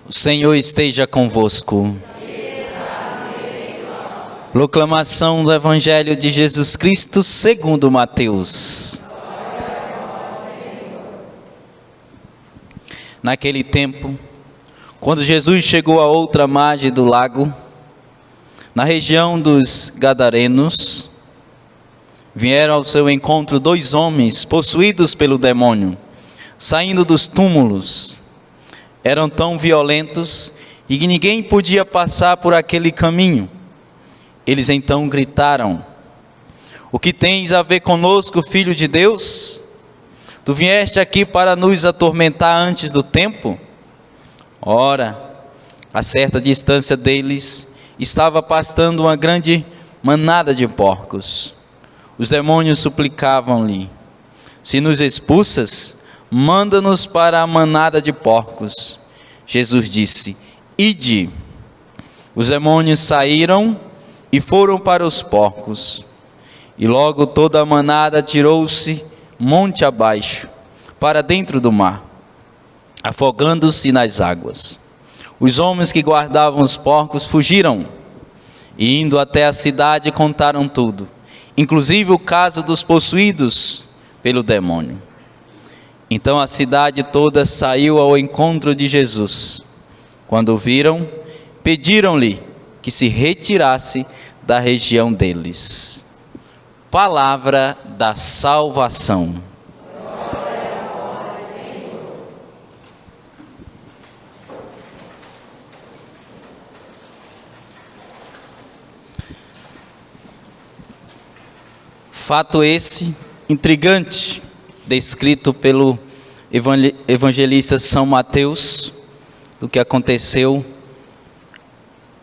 O Senhor esteja convosco. Proclamação do Evangelho de Jesus Cristo segundo Mateus. Naquele tempo, quando Jesus chegou à outra margem do lago, na região dos Gadarenos, vieram ao seu encontro 2 homens possuídos pelo demônio, saindo dos túmulos. Eram tão violentos e que ninguém podia passar por aquele caminho. Eles então gritaram: "O que tens a ver conosco, Filho de Deus? Tu vieste aqui para nos atormentar antes do tempo?" Ora, a certa distância deles estava pastando uma grande manada de porcos. Os demônios suplicavam-lhe: "Se nos expulsas, manda-nos para a manada de porcos." Jesus disse: "Ide." Os demônios saíram e foram para os porcos. E logo toda a manada tirou-se monte abaixo, para dentro do mar, afogando-se nas águas. Os homens que guardavam os porcos fugiram, e indo até a cidade contaram tudo, inclusive o caso dos possuídos pelo demônio. Então a cidade toda saiu ao encontro de Jesus. Quando o viram, pediram-lhe que se retirasse da região deles. Palavra da salvação. Glória a vós, Senhor. Fato esse intrigante, descrito pelo evangelista São Mateus, do que aconteceu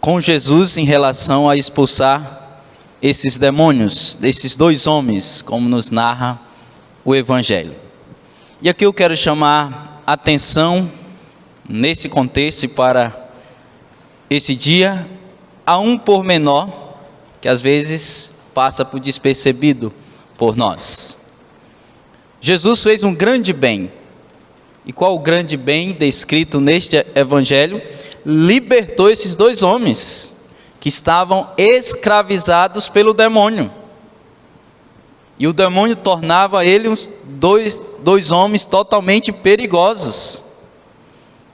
com Jesus em relação a expulsar esses demônios, desses 2 homens, como nos narra o Evangelho. E aqui eu quero chamar a atenção, nesse contexto e para esse dia, a um pormenor que às vezes passa por despercebido por nós. Jesus fez um grande bem. E qual o grande bem descrito neste Evangelho? Libertou esses 2 homens que estavam escravizados pelo demônio. E o demônio tornava eles dois homens totalmente perigosos.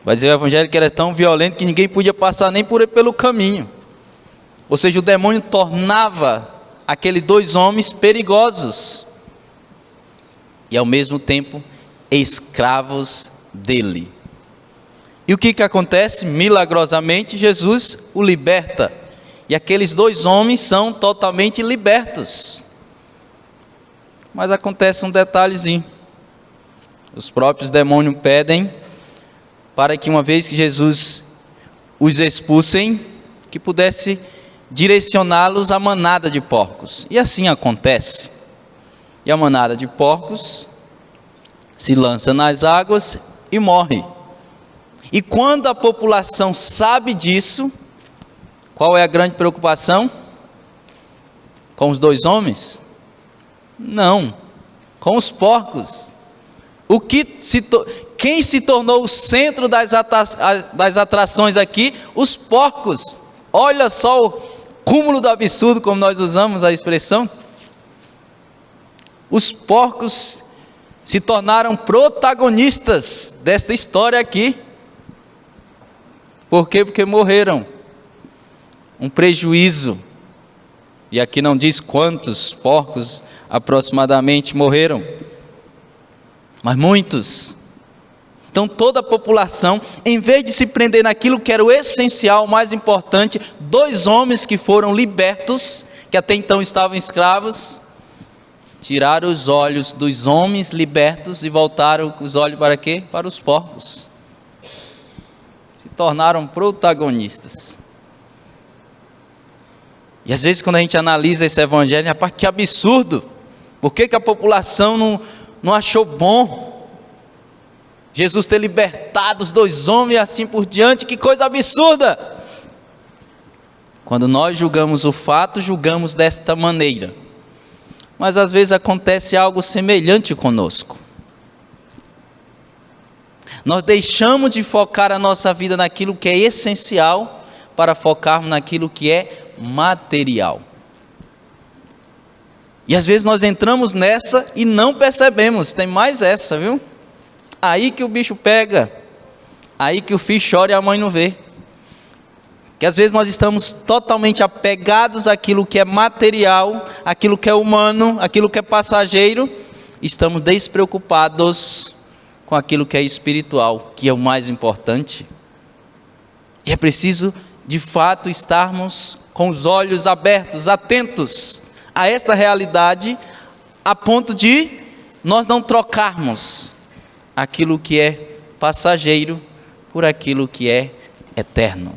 Vai dizer o Evangelho que era tão violento que ninguém podia passar nem pelo caminho. Ou seja, o demônio tornava aqueles 2 homens perigosos. E ao mesmo tempo, escravos dele. E o que acontece? Milagrosamente, Jesus o liberta. E aqueles 2 homens são totalmente libertos. Mas acontece um detalhezinho. Os próprios demônios pedem para que, uma vez que Jesus os expulsem, que pudesse direcioná-los à manada de porcos. E assim acontece. E a manada de porcos se lança nas águas e morre. E quando a população sabe disso, qual é a grande preocupação? Com os 2 homens? Não, com os porcos. Quem se tornou o centro das atrações aqui? Os porcos. Olha só o cúmulo do absurdo, como nós usamos a expressão. Os porcos se tornaram protagonistas desta história aqui. Por quê? Porque morreram. Um prejuízo. E aqui não diz quantos porcos aproximadamente morreram, mas muitos. Então toda a população, em vez de se prender naquilo que era o essencial, o mais importante, 2 homens que foram libertos, que até então estavam escravos, tiraram os olhos dos homens libertos e voltaram os olhos para quê? Para os porcos. Se tornaram protagonistas. E às vezes quando a gente analisa esse Evangelho, rapaz, que absurdo. Por que a população não achou bom Jesus ter libertado os 2 homens e assim por diante? Que coisa absurda! Quando nós julgamos o fato, julgamos desta maneira. Mas às vezes acontece algo semelhante conosco. Nós deixamos de focar a nossa vida naquilo que é essencial para focarmos naquilo que é material. E às vezes nós entramos nessa e não percebemos. Tem mais essa, viu? Aí que o bicho pega. Aí que o filho chora e a mãe não vê. Que às vezes nós estamos totalmente apegados àquilo que é material, àquilo que é humano, àquilo que é passageiro. Estamos despreocupados com aquilo que é espiritual, que é o mais importante. E é preciso, de fato, estarmos com os olhos abertos, atentos a esta realidade, a ponto de nós não trocarmos aquilo que é passageiro por aquilo que é eterno.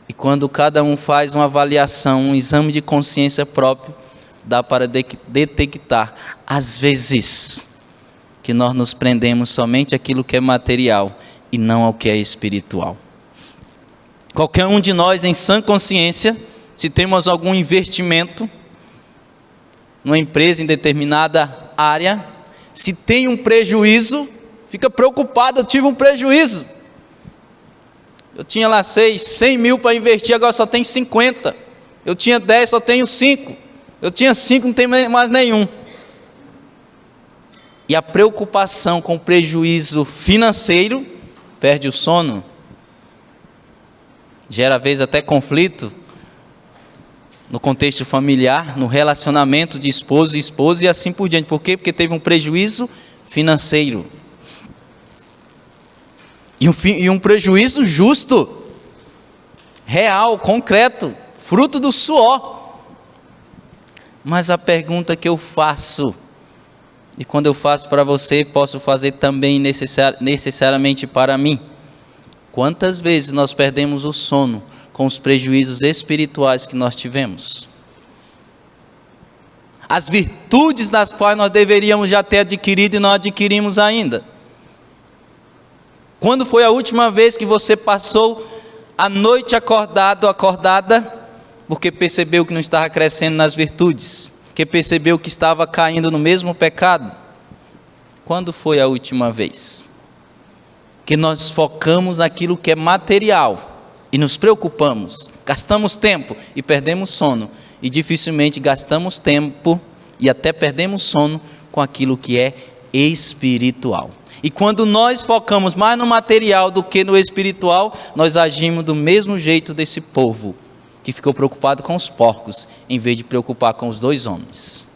E quando cada um faz uma avaliação, um exame de consciência próprio, dá para detectar, às vezes, que nós nos prendemos somente àquilo que é material e não ao que é espiritual. Qualquer um de nós, em sã consciência, se temos algum investimento numa empresa em determinada área, se tem um prejuízo, fica preocupado, eu tive um prejuízo. Eu tinha lá 100 mil para investir, agora só tem 50. Eu tinha 10, só tenho 5. Eu tinha 5, não tem mais nenhum. E a preocupação com o prejuízo financeiro perde o sono. Gera às vezes até conflito no contexto familiar, no relacionamento de esposo e esposa e assim por diante. Por quê? Porque teve um prejuízo financeiro. E um prejuízo justo, real, concreto, fruto do suor. Mas a pergunta que eu faço, e quando eu faço para você, posso fazer também necessariamente para mim: quantas vezes nós perdemos o sono com os prejuízos espirituais que nós tivemos? As virtudes nas quais nós deveríamos já ter adquirido e não adquirimos ainda. Quando foi a última vez que você passou a noite acordada, porque percebeu que não estava crescendo nas virtudes, que percebeu que estava caindo no mesmo pecado? Quando foi a última vez que nós focamos naquilo que é material e nos preocupamos, gastamos tempo e perdemos sono, e dificilmente gastamos tempo e até perdemos sono com aquilo que é espiritual? E quando nós focamos mais no material do que no espiritual, nós agimos do mesmo jeito desse povo que ficou preocupado com os porcos, em vez de preocupar com os 2 homens.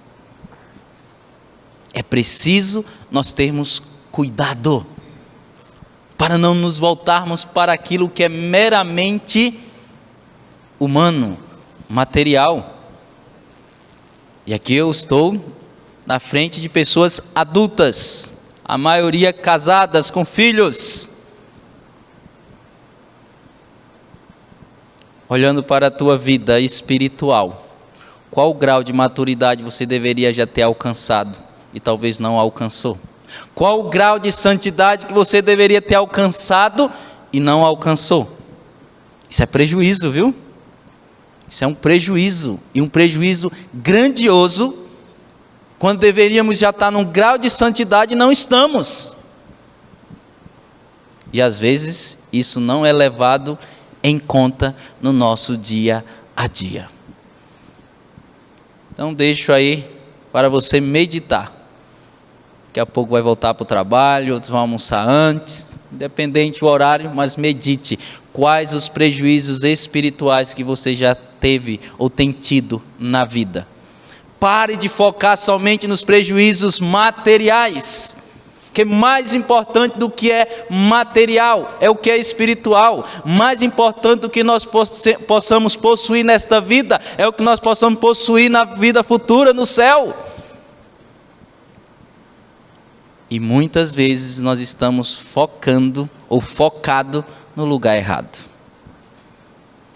É preciso nós termos cuidado para não nos voltarmos para aquilo que é meramente humano, material. E aqui eu estou na frente de pessoas adultas, a maioria casadas com filhos. Olhando para a tua vida espiritual, qual grau de maturidade você deveria já ter alcançado e talvez não alcançou? Qual o grau de santidade que você deveria ter alcançado e não alcançou? Isso é prejuízo, viu? Isso é um prejuízo, e um prejuízo grandioso, quando deveríamos já estar num grau de santidade e não estamos. E às vezes isso não é levado em conta no nosso dia a dia. Então deixo aí para você meditar. Daqui a pouco vai voltar para o trabalho, outros vão almoçar antes, independente do horário, mas medite quais os prejuízos espirituais que você já teve ou tem tido na vida. Pare de focar somente nos prejuízos materiais, que mais importante do que é material é o que é espiritual. Mais importante do que nós possamos possuir nesta vida é o que nós possamos possuir na vida futura, no céu. E muitas vezes nós estamos focando ou focado no lugar errado.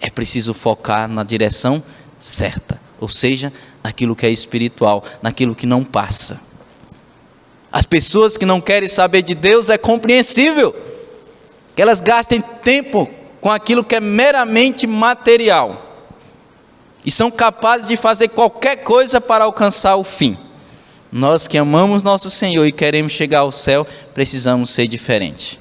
É preciso focar na direção certa, ou seja, naquilo que é espiritual, naquilo que não passa. As pessoas que não querem saber de Deus, é compreensível que elas gastem tempo com aquilo que é meramente material e são capazes de fazer qualquer coisa para alcançar o fim. Nós que amamos nosso Senhor e queremos chegar ao céu, precisamos ser diferentes.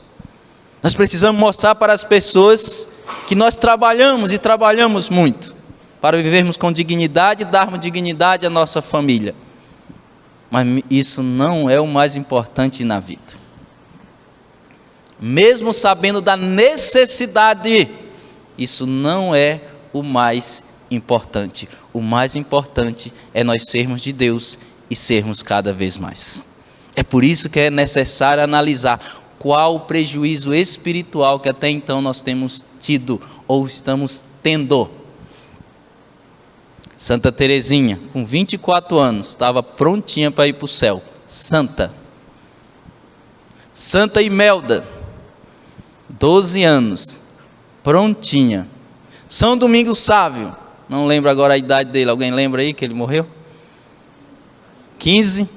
Nós precisamos mostrar para as pessoas que nós trabalhamos e trabalhamos muito para vivermos com dignidade e darmos dignidade à nossa família. Mas isso não é o mais importante na vida. Mesmo sabendo da necessidade, isso não é o mais importante. O mais importante é nós sermos de Deus e sermos cada vez mais. É por isso que é necessário analisar qual o prejuízo espiritual que até então nós temos tido ou estamos tendo. Santa Teresinha, com 24 anos, estava prontinha para ir para o céu. Santa Imelda, 12 anos, prontinha. São Domingos Sávio, não lembro agora a idade dele, alguém lembra aí que ele morreu? 15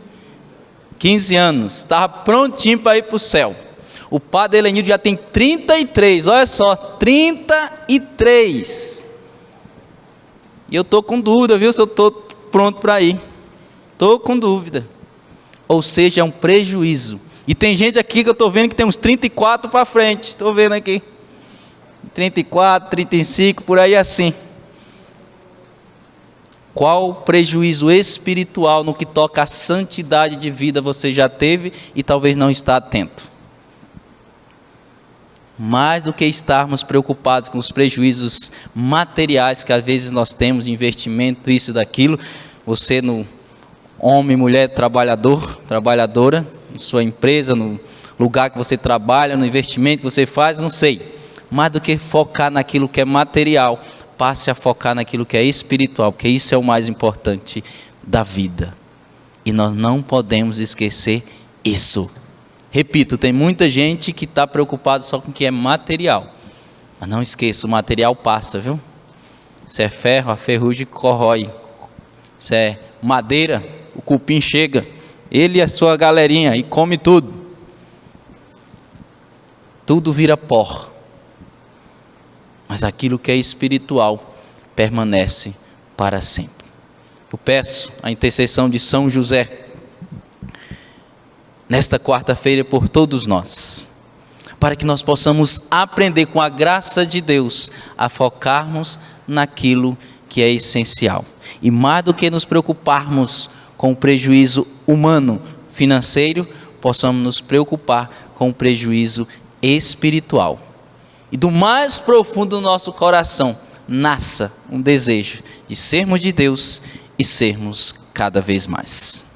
anos, estava prontinho para ir para o céu. O padre Helenildo já tem 33, olha só, 33. E eu estou com dúvida, viu, se eu estou pronto para ir. Estou com dúvida. Ou seja, é um prejuízo. E tem gente aqui que eu estou vendo que tem uns 34 para frente, estou vendo aqui. 34, 35, por aí assim. Qual prejuízo espiritual no que toca à santidade de vida você já teve e talvez não está atento? Mais do que estarmos preocupados com os prejuízos materiais que às vezes nós temos de investimento, isso e daquilo, você no homem, mulher, trabalhador, trabalhadora, na sua empresa, no lugar que você trabalha, no investimento que você faz, não sei. Mais do que focar naquilo que é material, passe a focar naquilo que é espiritual, porque isso é o mais importante da vida. E nós não podemos esquecer isso. Repito, tem muita gente que está preocupada só com o que é material. Mas não esqueça, o material passa, viu? Se é ferro, a ferrugem corrói. Se é madeira, o cupim chega. Ele e a sua galerinha e come tudo. Tudo vira pó. Mas aquilo que é espiritual permanece para sempre. Eu peço a intercessão de São José nesta quarta-feira por todos nós, para que nós possamos aprender com a graça de Deus a focarmos naquilo que é essencial. E mais do que nos preocuparmos com o prejuízo humano, financeiro, possamos nos preocupar com o prejuízo espiritual. E do mais profundo do nosso coração, nasça um desejo de sermos de Deus e sermos cada vez mais.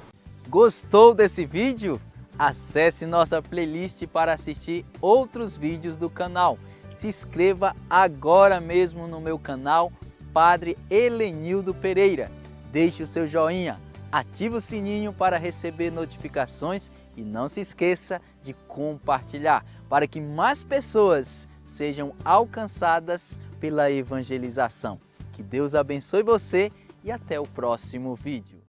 Gostou desse vídeo? Acesse nossa playlist para assistir outros vídeos do canal. Se inscreva agora mesmo no meu canal, Padre Helenildo Pereira. Deixe o seu joinha, ative o sininho para receber notificações e não se esqueça de compartilhar, para que mais pessoas sejam alcançadas pela evangelização. Que Deus abençoe você e até o próximo vídeo.